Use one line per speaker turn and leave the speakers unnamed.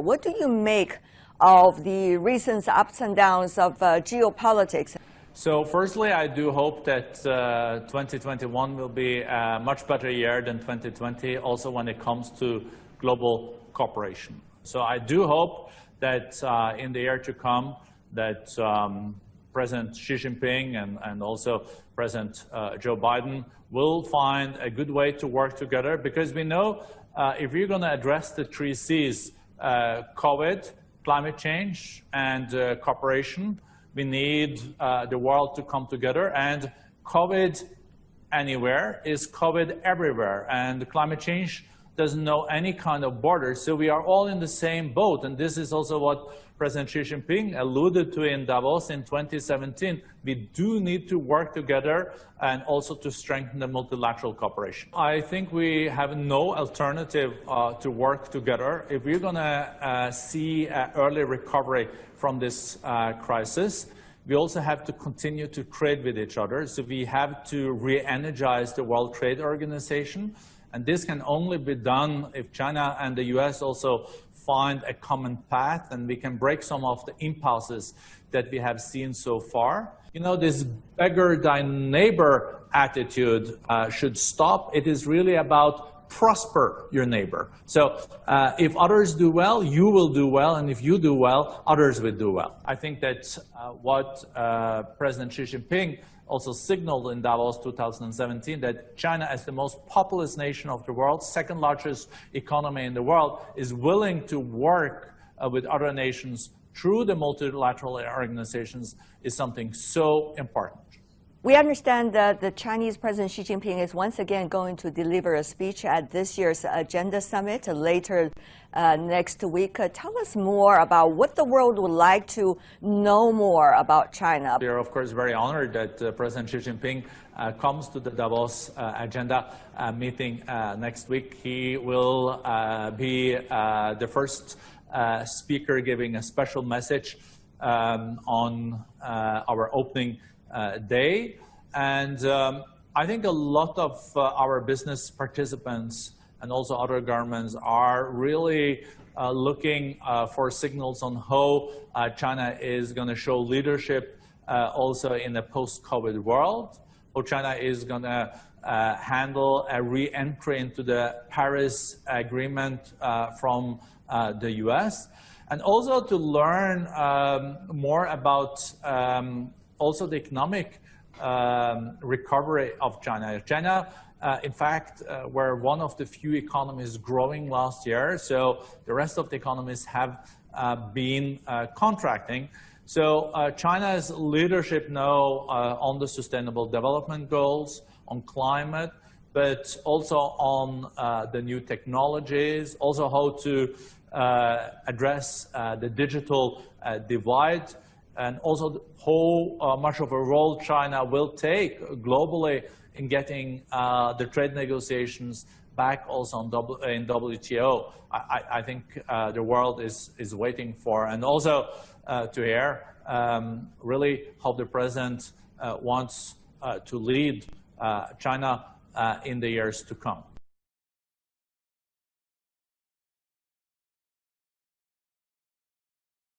What do you make of the recent ups and downs of geopolitics?
So firstly, I do hope that 2021 will be a much better year than 2020, also when it comes to global cooperation. So I do hope that in the year to come that President Xi Jinping and also President Joe Biden will find a good way to work together, because we know if you're going to address the three C's, COVID, climate change, and cooperation, we need the world to come together. And COVID anywhere is COVID everywhere. And climate change doesn't know any kind of borders. So we are all in the same boat. And this is also what President Xi Jinping alluded to in Davos in 2017. We do need to work together and also to strengthen the multilateral cooperation. I think we have no alternative to work together. If we're going to see an early recovery from this crisis, we also have to continue to trade with each other. So we have to re-energize the World Trade Organization. And this can only be done if China and the U.S. also find a common path, and we can break some of the impulses that we have seen so far. You know, this beggar thy neighbor attitude should stop. It is really about prosper your neighbor. So if others do well, you will do well, and if you do well, others will do well. I think that what President Xi Jinping also signaled in Davos 2017, that China, as the most populous nation of the world, second largest economy in the world, is willing to work with other nations through the multilateral organizations, is something so important.
We understand that the Chinese President Xi Jinping is once again going to deliver a speech at this year's Agenda Summit later next week. Tell us more about what the world would like to know more about China.
We are, of course, very honored that President Xi Jinping comes to the Davos Agenda meeting next week. He will be the first speaker giving a special message on our opening day. And I think a lot of our business participants and also other governments are really looking for signals on how China is going to show leadership also in a post-COVID world, how China is going to handle a re-entry into the Paris Agreement from the U.S., and also to learn more about also the economic recovery of China. China, in fact, were one of the few economies growing last year, so the rest of the economies have been contracting. So China's leadership now on the Sustainable Development Goals, on climate, but also on the new technologies, also how to address the digital divide, and also how much of a role China will take globally in getting the trade negotiations back also in WTO. I think the world is waiting for, and also to hear really how the president wants to lead China in the years to come.